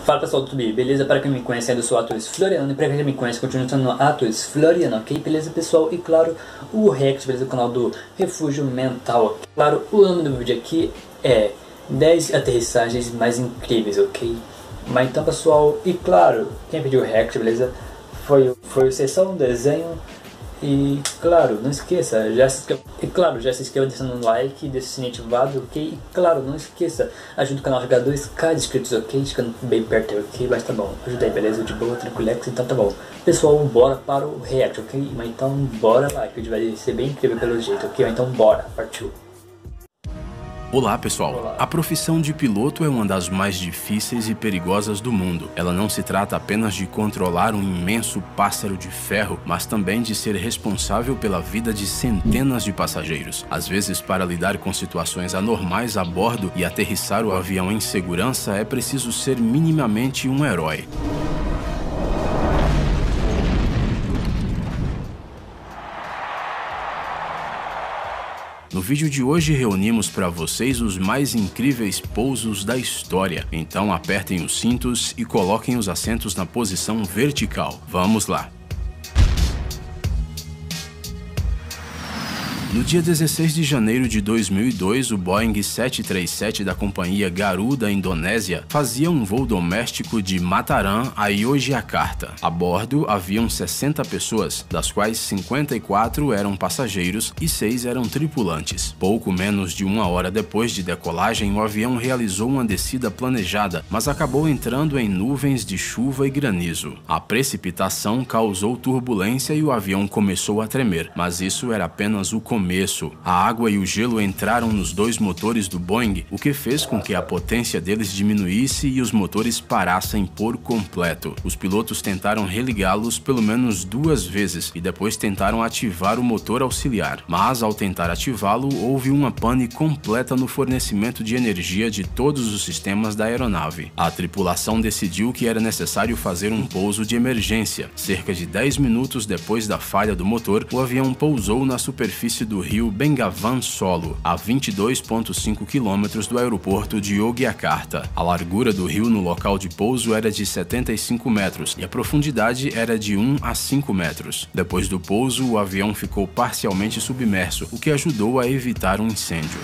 Fala pessoal do YouTube, beleza? Para quem me conhece, eu sou o Atores Floriano. E para quem já me conhece, continua sendo Atores Floriano, ok? Beleza pessoal? E claro, o React, beleza? O canal do Refúgio Mental, ok? Claro, o nome do vídeo aqui é 10 aterrissagens mais incríveis, ok? Mas então pessoal, e claro, quem pediu o React, beleza? Foi o Sessão Desenho. E claro, não esqueça, já se inscreva deixando um like, deixa o sininho ativado, ok? E claro, não esqueça, ajuda o canal a chegar a 2k de inscritos, ok? Ficando bem perto, ok? Mas tá bom, ajuda aí, beleza? De boa, tranquilex, então tá bom. Pessoal, bora para o React, ok? Mas então bora lá, que o vídeo vai ser bem incrível pelo jeito, ok? Mas então bora, partiu! Olá pessoal, Olá. A profissão de piloto é uma das mais difíceis e perigosas do mundo. Ela não se trata apenas de controlar um imenso pássaro de ferro, mas também de ser responsável pela vida de centenas de passageiros. Às vezes, para lidar com situações anormais a bordo e aterrissar o avião em segurança, é preciso ser minimamente um herói. No vídeo de hoje reunimos para vocês os mais incríveis pousos da história. Então apertem os cintos e coloquem os assentos na posição vertical. Vamos lá! No dia 16 de janeiro de 2002, o Boeing 737 da companhia Garuda Indonésia fazia um voo doméstico de Mataram a Yogyakarta. A bordo haviam 60 pessoas, das quais 54 eram passageiros e 6 eram tripulantes. Pouco menos de uma hora depois de decolagem, o avião realizou uma descida planejada, mas acabou entrando em nuvens de chuva e granizo. A precipitação causou turbulência e o avião começou a tremer, mas isso era apenas o começo. A água e o gelo entraram nos dois motores do Boeing, o que fez com que a potência deles diminuísse e os motores parassem por completo. Os pilotos tentaram religá-los pelo menos 2 vezes e depois tentaram ativar o motor auxiliar, mas ao tentar ativá-lo, houve uma pane completa no fornecimento de energia de todos os sistemas da aeronave. A tripulação decidiu que era necessário fazer um pouso de emergência. Cerca de 10 minutos depois da falha do motor, o avião pousou na superfície do rio Bengawan Solo, a 22,5 km do aeroporto de Yogyakarta. A largura do rio no local de pouso era de 75 metros e a profundidade era de 1 a 5 metros. Depois do pouso, o avião ficou parcialmente submerso, o que ajudou a evitar um incêndio.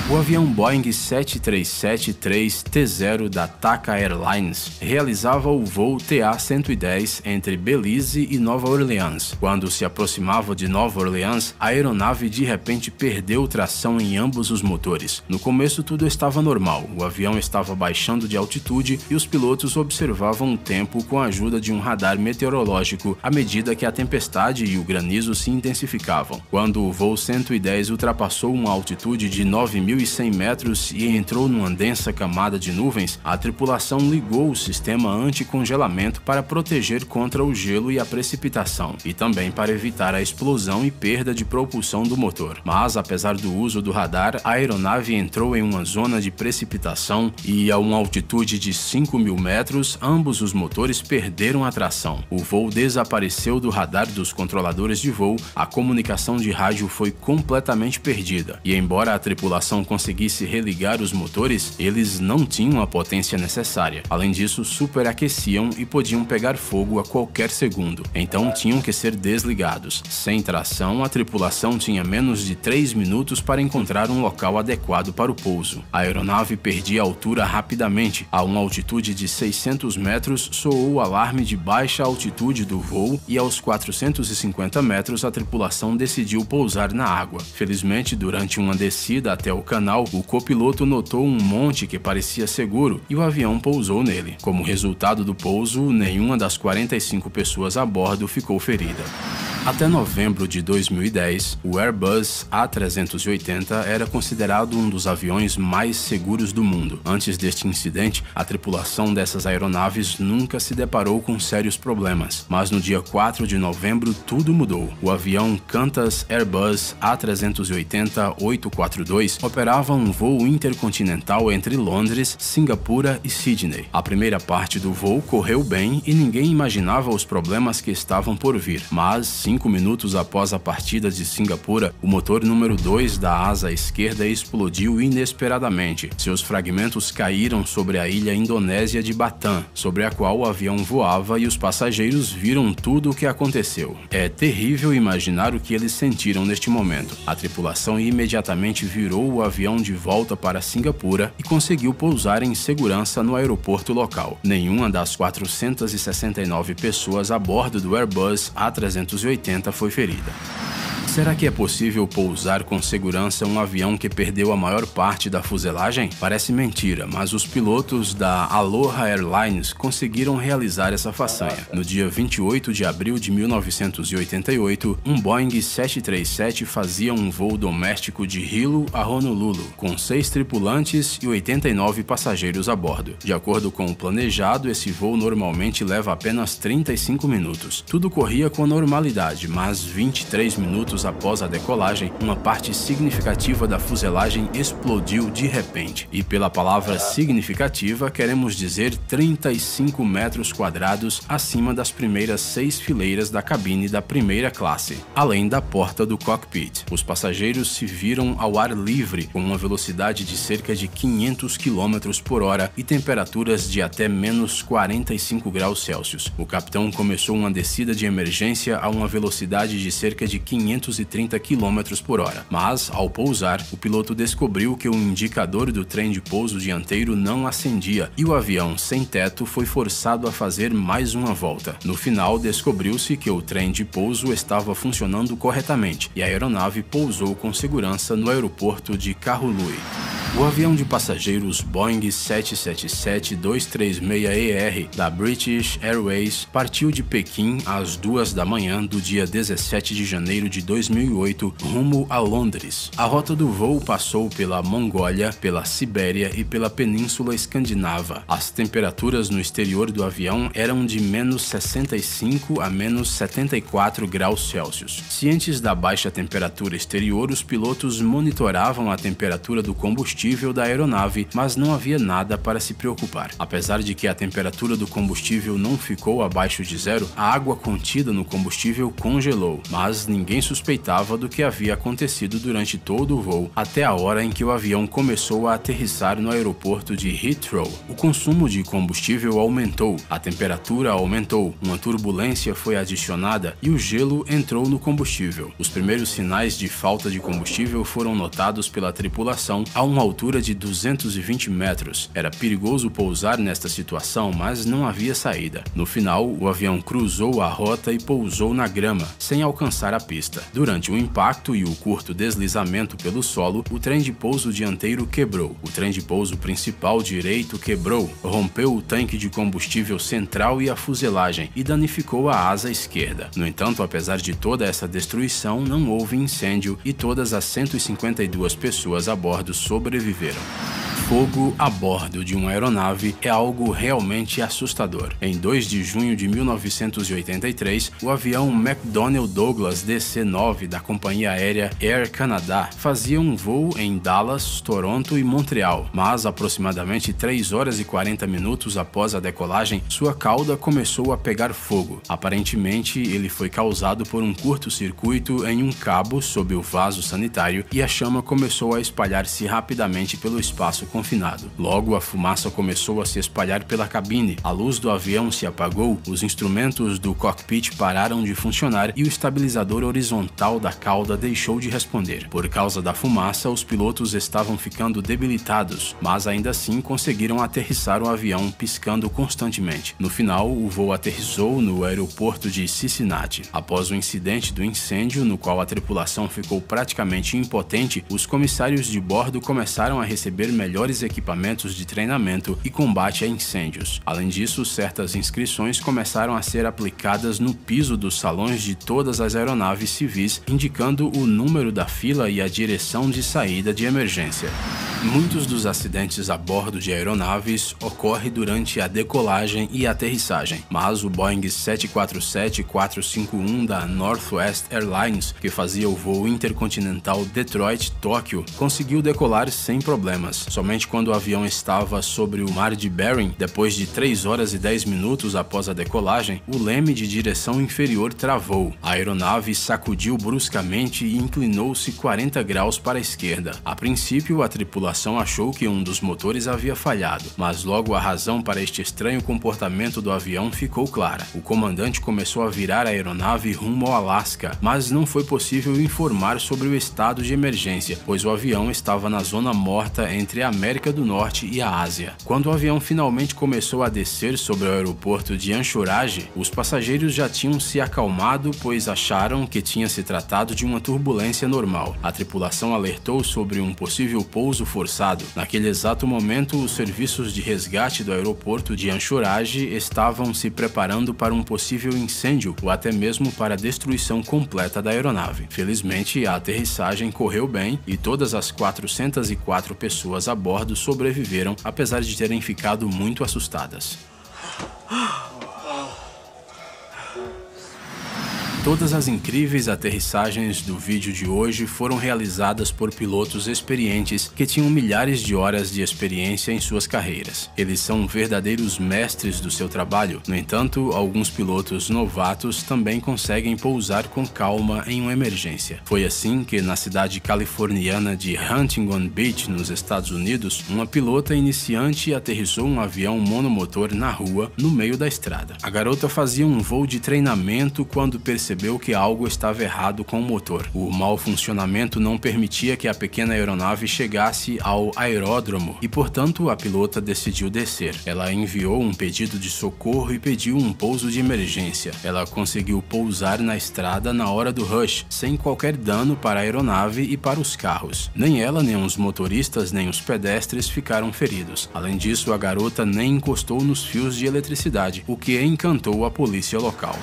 O avião Boeing 737-3T0 da TACA Airlines realizava o voo TA-110 entre Belize e Nova Orleans. Quando se aproximava de Nova Orleans, a aeronave de repente perdeu tração em ambos os motores. No começo tudo estava normal, o avião estava baixando de altitude e os pilotos observavam o tempo com a ajuda de um radar meteorológico à medida que a tempestade e o granizo se intensificavam. Quando o voo 110 ultrapassou uma altitude de 9.100 metros e entrou numa densa camada de nuvens, a tripulação ligou o sistema anti-congelamento para proteger contra o gelo e a precipitação, e também para evitar a explosão e perda de propulsão do motor. Mas, apesar do uso do radar, a aeronave entrou em uma zona de precipitação e, a uma altitude de 5.000 metros, ambos os motores perderam a tração. O voo desapareceu do radar dos controladores de voo, a comunicação de rádio foi completamente perdida, e embora a tripulação conseguisse religar os motores, eles não tinham a potência necessária. Além disso, superaqueciam e podiam pegar fogo a qualquer segundo, então tinham que ser desligados. Sem tração, a tripulação tinha menos de 3 minutos para encontrar um local adequado para o pouso. A aeronave perdia altura rapidamente. A uma altitude de 600 metros, soou o alarme de baixa altitude do voo e aos 450 metros a tripulação decidiu pousar na água. Felizmente, durante uma descida até o canal, o copiloto notou um monte que parecia seguro e o avião pousou nele. Como resultado do pouso, nenhuma das 45 pessoas a bordo ficou ferida. Até novembro de 2010, o Airbus A380 era considerado um dos aviões mais seguros do mundo. Antes deste incidente, a tripulação dessas aeronaves nunca se deparou com sérios problemas. Mas no dia 4 de novembro, tudo mudou. O avião Qantas Airbus A380-842 operava um voo intercontinental entre Londres, Singapura e Sydney. A primeira parte do voo correu bem e ninguém imaginava os problemas que estavam por vir. Mas 5 5 minutos após a partida de Singapura, o motor número 2 da asa esquerda explodiu inesperadamente. Seus fragmentos caíram sobre a ilha indonésia de Batam, sobre a qual o avião voava, e os passageiros viram tudo o que aconteceu. É terrível imaginar o que eles sentiram neste momento. A tripulação imediatamente virou o avião de volta para Singapura e conseguiu pousar em segurança no aeroporto local. Nenhuma das 469 pessoas a bordo do Airbus A380 foi ferida. Será que é possível pousar com segurança um avião que perdeu a maior parte da fuselagem? Parece mentira, mas os pilotos da Aloha Airlines conseguiram realizar essa façanha. No dia 28 de abril de 1988, um Boeing 737 fazia um voo doméstico de Hilo a Honolulu, com 6 tripulantes e 89 passageiros a bordo. De acordo com o planejado, esse voo normalmente leva apenas 35 minutos. Tudo corria com normalidade, mas 23 minutos após a decolagem, uma parte significativa da fuselagem explodiu de repente. E pela palavra significativa, queremos dizer 35 metros quadrados acima das primeiras 6 fileiras da cabine da primeira classe, além da porta do cockpit. Os passageiros se viram ao ar livre, com uma velocidade de cerca de 500 km por hora e temperaturas de até menos 45 graus Celsius. O capitão começou uma descida de emergência a uma velocidade de cerca de 530 km por hora, mas, ao pousar, o piloto descobriu que o indicador do trem de pouso dianteiro não acendia e o avião sem teto foi forçado a fazer mais uma volta. No final, descobriu-se que o trem de pouso estava funcionando corretamente e a aeronave pousou com segurança no aeroporto de Kahului. O avião de passageiros Boeing 777-236ER da British Airways partiu de Pequim às 2 da manhã do dia 17 de janeiro de 2008 rumo a Londres. A rota do voo passou pela Mongólia, pela Sibéria e pela Península Escandinava. As temperaturas no exterior do avião eram de menos 65 a menos 74 graus Celsius. Cientes da baixa temperatura exterior, os pilotos monitoravam a temperatura do combustível da aeronave, mas não havia nada para se preocupar. Apesar de que a temperatura do combustível não ficou abaixo de zero, a água contida no combustível congelou, mas ninguém suspeitava do que havia acontecido durante todo o voo, até a hora em que o avião começou a aterrissar no aeroporto de Heathrow. O consumo de combustível aumentou, a temperatura aumentou, uma turbulência foi adicionada e o gelo entrou no combustível. Os primeiros sinais de falta de combustível foram notados pela tripulação a uma altura de 220 metros. Era perigoso pousar nesta situação, mas não havia saída. No final, o avião cruzou a rota e pousou na grama, sem alcançar a pista. Durante o impacto e o curto deslizamento pelo solo, o trem de pouso dianteiro quebrou. O trem de pouso principal direito quebrou, rompeu o tanque de combustível central e a fuselagem e danificou a asa esquerda. No entanto, apesar de toda essa destruição, não houve incêndio e todas as 152 pessoas a bordo sobreviveram. Fogo a bordo de uma aeronave é algo realmente assustador. Em 2 de junho de 1983, o avião McDonnell Douglas DC-9 da companhia aérea Air Canada fazia um voo em Dallas, Toronto e Montreal, mas aproximadamente 3 horas e 40 minutos após a decolagem, sua cauda começou a pegar fogo. Aparentemente, ele foi causado por um curto-circuito em um cabo sob o vaso sanitário e a chama começou a espalhar-se rapidamente pelo espaço confinado. Logo, a fumaça começou a se espalhar pela cabine, a luz do avião se apagou, os instrumentos do cockpit pararam de funcionar e o estabilizador horizontal da cauda deixou de responder. Por causa da fumaça, os pilotos estavam ficando debilitados, mas ainda assim conseguiram aterrissar o avião piscando constantemente. No final, o voo aterrissou no aeroporto de Cincinnati. Após o incidente do incêndio, no qual a tripulação ficou praticamente impotente, os comissários de bordo começaram a receber melhores equipamentos de treinamento e combate a incêndios. Além disso, certas inscrições começaram a ser aplicadas no piso dos salões de todas as aeronaves civis, indicando o número da fila e a direção de saída de emergência. Muitos dos acidentes a bordo de aeronaves ocorrem durante a decolagem e aterrissagem, mas o Boeing 747-451 da Northwest Airlines, que fazia o voo intercontinental Detroit-Tóquio, conseguiu decolar sem problemas. Somente quando o avião estava sobre o mar de Bering, depois de 3 horas e 10 minutos após a decolagem, o leme de direção inferior travou. A aeronave sacudiu bruscamente e inclinou-se 40 graus para a esquerda. A princípio, a tripulação achou que um dos motores havia falhado, mas logo a razão para este estranho comportamento do avião ficou clara. O comandante começou a virar a aeronave rumo ao Alasca, mas não foi possível informar sobre o estado de emergência, pois o avião estava na zona morta entre a América do Norte e a Ásia. Quando o avião finalmente começou a descer sobre o aeroporto de Anchorage, os passageiros já tinham se acalmado, pois acharam que tinha se tratado de uma turbulência normal. A tripulação alertou sobre um possível pouso forçado. Naquele exato momento, os serviços de resgate do aeroporto de Anchorage estavam se preparando para um possível incêndio ou até mesmo para a destruição completa da aeronave. Felizmente, a aterrissagem correu bem e todas as 404 pessoas a bordo sobreviveram, apesar de terem ficado muito assustadas. Todas as incríveis aterrissagens do vídeo de hoje foram realizadas por pilotos experientes que tinham milhares de horas de experiência em suas carreiras. Eles são verdadeiros mestres do seu trabalho. No entanto, alguns pilotos novatos também conseguem pousar com calma em uma emergência. Foi assim que, na cidade californiana de Huntington Beach, nos Estados Unidos, uma pilota iniciante aterrissou um avião monomotor na rua, no meio da estrada. A garota fazia um voo de treinamento quando percebeu que algo estava errado com o motor. O mau funcionamento não permitia que a pequena aeronave chegasse ao aeródromo e, portanto, a pilota decidiu descer. Ela enviou um pedido de socorro e pediu um pouso de emergência. Ela conseguiu pousar na estrada na hora do rush, sem qualquer dano para a aeronave e para os carros. Nem ela, nem os motoristas, nem os pedestres ficaram feridos. Além disso, a garota nem encostou nos fios de eletricidade, o que encantou a polícia local.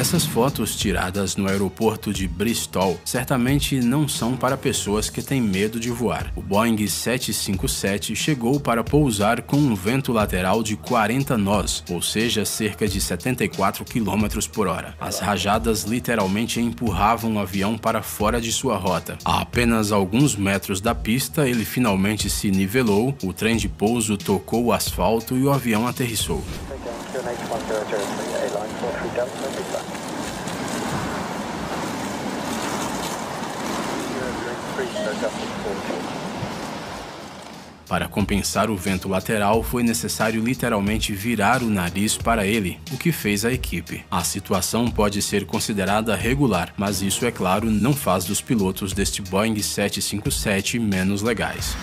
Essas fotos tiradas no aeroporto de Bristol certamente não são para pessoas que têm medo de voar. O Boeing 757 chegou para pousar com um vento lateral de 40 nós, ou seja, cerca de 74 km por hora. As rajadas literalmente empurravam o avião para fora de sua rota. A apenas alguns metros da pista, ele finalmente se nivelou, o trem de pouso tocou o asfalto e o avião aterrissou. Para compensar o vento lateral, foi necessário literalmente virar o nariz para ele, o que fez a equipe. A situação pode ser considerada regular, mas isso, é claro, não faz dos pilotos deste Boeing 757 menos legais.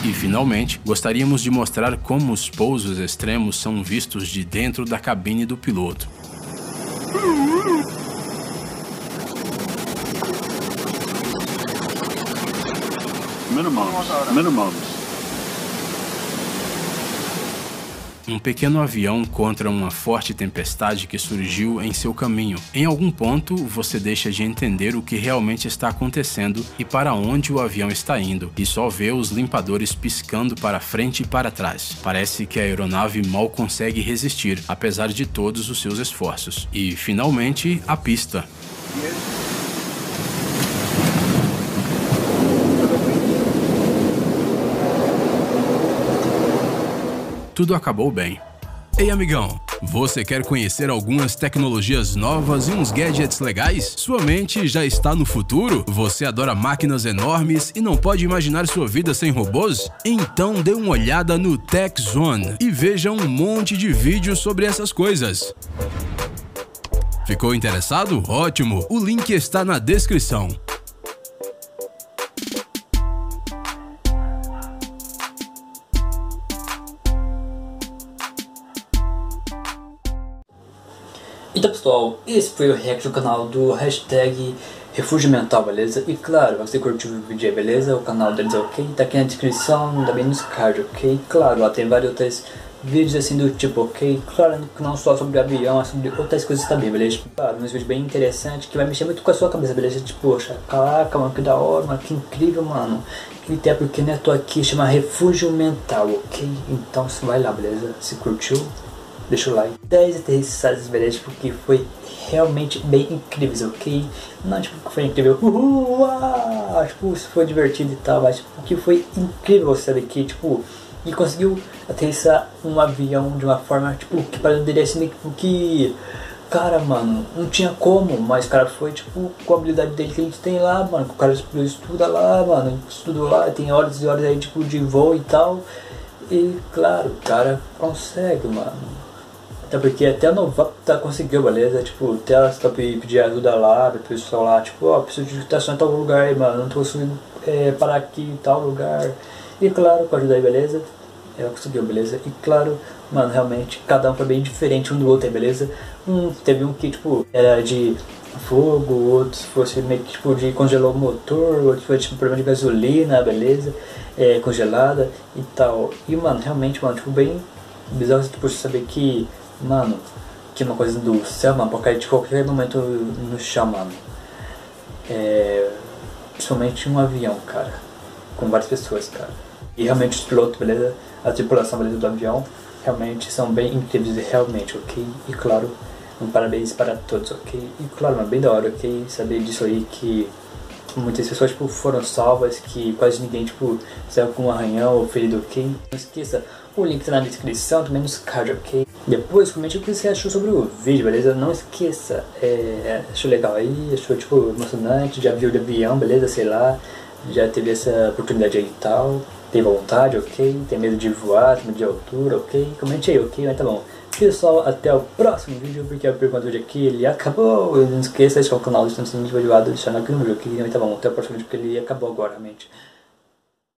E, finalmente, gostaríamos de mostrar como os pousos extremos são vistos de dentro da cabine do piloto. Minimums. Um pequeno avião contra uma forte tempestade que surgiu em seu caminho. Em algum ponto, você deixa de entender o que realmente está acontecendo e para onde o avião está indo, e só vê os limpadores piscando para frente e para trás. Parece que a aeronave mal consegue resistir, apesar de todos os seus esforços. E, finalmente, a pista. Tudo acabou bem. Ei, amigão, você quer conhecer algumas tecnologias novas e uns gadgets legais? Sua mente já está no futuro? Você adora máquinas enormes e não pode imaginar sua vida sem robôs? Então dê uma olhada no Tech Zone e veja um monte de vídeos sobre essas coisas. Ficou interessado? Ótimo! O link está na descrição. Então, pessoal, esse foi o react do canal do hashtag Refúgio Mental, beleza? E claro, você curtiu o vídeo aí, beleza? O canal deles é ok? Tá aqui na descrição, também nos cards, ok? Claro, lá tem várias outras vídeos assim do tipo, ok? Claro que não só sobre avião, é sobre outras coisas também, beleza? Tipo, claro, uns vídeos bem interessantes que vai mexer muito com a sua cabeça, beleza? Tipo, poxa, caraca, mano, que da hora, mano, que incrível, mano. Que até porque né, tô aqui, chama Refúgio Mental, ok? Então você vai lá, beleza? Se curtiu, deixa o like. 10 aterrissagens, beleza? Porque foi realmente bem incríveis, ok? Não tipo que foi incrível, tipo, se foi divertido e tal, mas tipo, que foi incrível você saber que, tipo, e conseguiu aterrissar um avião de uma forma, tipo, que poderia ser meio que, cara, mano, não tinha como, mas o cara foi, tipo, com a habilidade dele que a gente tem lá, mano, o cara estuda lá, mano, estudou lá, tem horas e horas aí, tipo, de voo e tal, e, claro, o cara consegue, mano. Até porque até a novato conseguiu, beleza? Tipo, até ela tá pedir ajuda lá, pro pessoal lá, tipo, ó, preciso de estação em tal lugar aí, mano, não tô conseguindo parar aqui em tal lugar. E claro, com a ajuda aí, beleza? Ela conseguiu, beleza? E claro, mano, realmente, cada um foi bem diferente um do outro aí, beleza? Teve um que, tipo, era de fogo, outros fosse meio que, tipo, de congelou o motor, outro foi, tipo, problema de gasolina, beleza? Congelada e tal. E, mano, realmente, mano, tipo, bem bizarro, tipo, saber que, mano, que uma coisa do céu, mano, pode cair de qualquer momento no chão, mano. Principalmente um avião, cara, com várias pessoas, cara. E realmente os pilotos, beleza? A tripulação, beleza, do avião, realmente são bem incríveis, realmente, ok? E claro, parabéns para todos, ok? E claro, mano, bem da hora, ok? Saber disso aí que muitas pessoas, tipo, foram salvas, que quase ninguém, tipo, saiu com um arranhão ou ferido, ok? Não esqueça, o link tá na descrição, também nos cards, ok? Depois comente o que você achou sobre o vídeo, beleza? Não esqueça, achou legal aí, achou, tipo, emocionante, já viu de avião, beleza? Sei lá, já teve essa oportunidade aí e tal, tem vontade, ok? Tem medo de voar, tem medo de altura, ok? Comente aí, ok? Mas tá bom. Pessoal, até o próximo vídeo, porque a pergunta de aqui, ele acabou. Não esqueça de inscrever no canal, deixando o sininho ativado, deixando aqui no vídeo, ok? Mas tá bom, até o próximo vídeo, porque ele acabou agora, realmente.